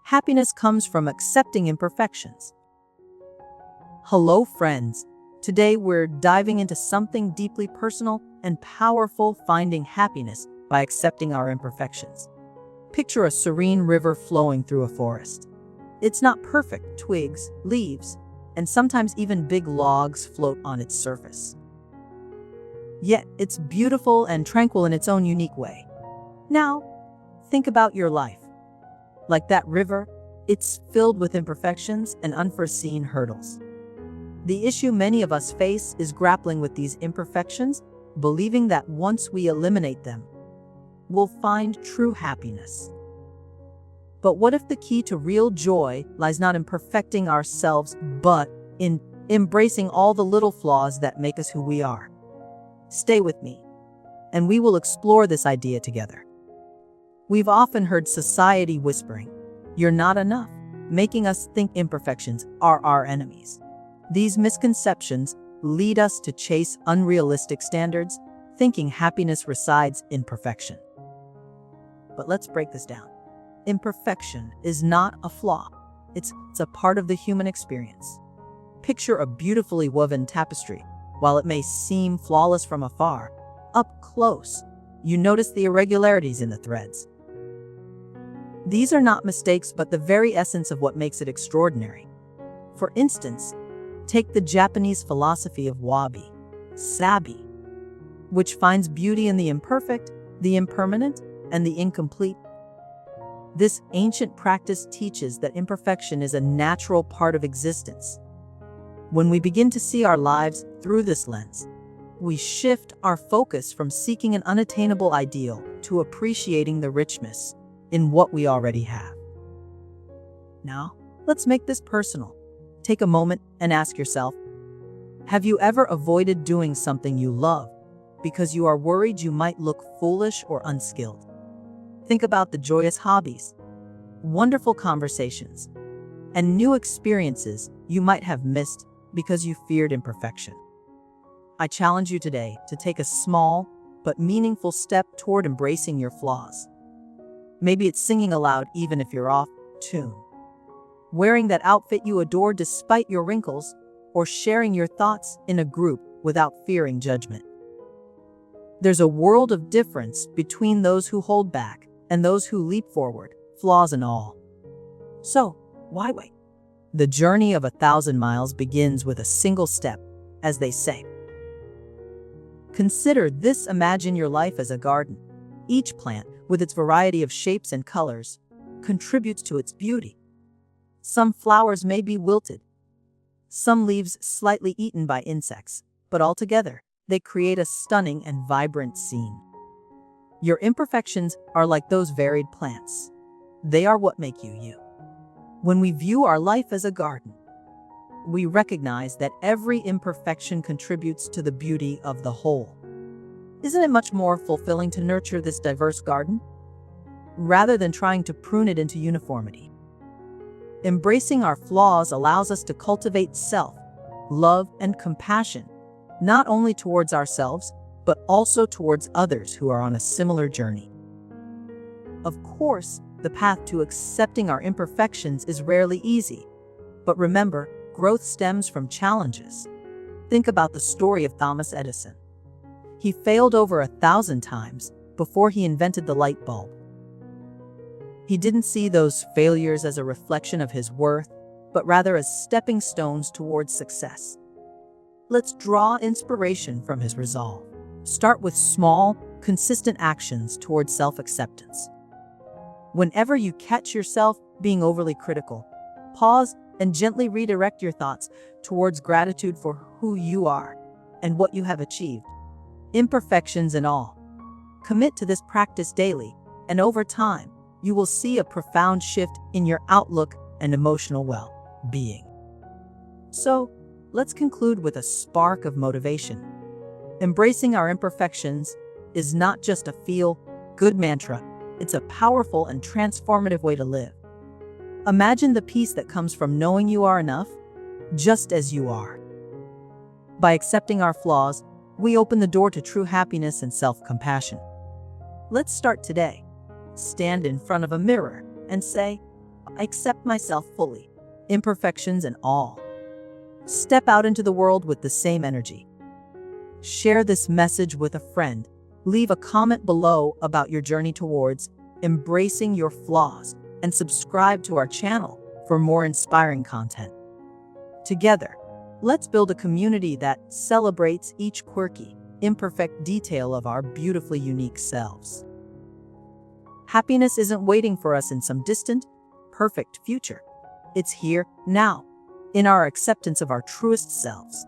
Happiness comes from accepting imperfections. Hello, friends. Today we're diving into something deeply personal and powerful: finding happiness by accepting our imperfections. Picture a serene river flowing through a forest. It's not perfect. Twigs, leaves, and sometimes even big logs float on its surface. Yet it's beautiful and tranquil in its own unique way. Now, think about your life. Like that river, it's filled with imperfections and unforeseen hurdles. The issue many of us face is grappling with these imperfections, believing that once we eliminate them, we'll find true happiness. But what if the key to real joy lies not in perfecting ourselves, but in embracing all the little flaws that make us who we are? Stay with me, and we will explore this idea together. We've often heard society whispering, "You're not enough," making us think imperfections are our enemies. These misconceptions lead us to chase unrealistic standards, thinking happiness resides in perfection. But let's break this down. Imperfection is not a flaw. It's a part of the human experience. Picture a beautifully woven tapestry. While it may seem flawless from afar, up close, you notice the irregularities in the threads. These are not mistakes, but the very essence of what makes it extraordinary. For instance, take the Japanese philosophy of sabi, which finds beauty in the imperfect, the impermanent, and the incomplete. This ancient practice teaches that imperfection is a natural part of existence. When we begin to see our lives through this lens, we shift our focus from seeking an unattainable ideal to appreciating the richness in what we already have. Now, let's make this personal. Take a moment and ask yourself, have you ever avoided doing something you love because you are worried you might look foolish or unskilled? Think about the joyous hobbies, wonderful conversations, and new experiences you might have missed because you feared imperfection. I challenge you today to take a small but meaningful step toward embracing your flaws. Maybe it's singing aloud even if you're off tune, wearing that outfit you adore despite your wrinkles, or sharing your thoughts in a group without fearing judgment. There's a world of difference between those who hold back and those who leap forward, flaws and all. So, why wait? The journey of 1,000 miles begins with a single step, as they say. Consider this: imagine your life as a garden. Each plant, with its variety of shapes and colors, contributes to its beauty. Some flowers may be wilted, some leaves slightly eaten by insects, but altogether, they create a stunning and vibrant scene. Your imperfections are like those varied plants. They are what make you you. When we view our life as a garden, we recognize that every imperfection contributes to the beauty of the whole. Isn't it much more fulfilling to nurture this diverse garden, rather than trying to prune it into uniformity? Embracing our flaws allows us to cultivate self-love and compassion, not only towards ourselves, but also towards others who are on a similar journey. Of course, the path to accepting our imperfections is rarely easy, but remember, growth stems from challenges. Think about the story of Thomas Edison. He failed over 1,000 times before he invented the light bulb. He didn't see those failures as a reflection of his worth, but rather as stepping stones towards success. Let's draw inspiration from his resolve. Start with small, consistent actions towards self-acceptance. Whenever you catch yourself being overly critical, pause and gently redirect your thoughts towards gratitude for who you are and what you have achieved, imperfections and all. Commit to this practice daily, and over time, you will see a profound shift in your outlook and emotional well-being. So, let's conclude with a spark of motivation. Embracing our imperfections is not just a feel-good mantra, it's a powerful and transformative way to live. Imagine the peace that comes from knowing you are enough, just as you are. By accepting our flaws, we open the door to true happiness and self-compassion. Let's start today. Stand in front of a mirror and say, I accept myself fully, imperfections and all. Step out into the world with the same energy. Share this message with a friend. Leave a comment below about your journey towards embracing your flaws, and subscribe to our channel for more inspiring content. Together, let's build a community that celebrates each quirky, imperfect detail of our beautifully unique selves. Happiness isn't waiting for us in some distant, perfect future. It's here, now, in our acceptance of our truest selves.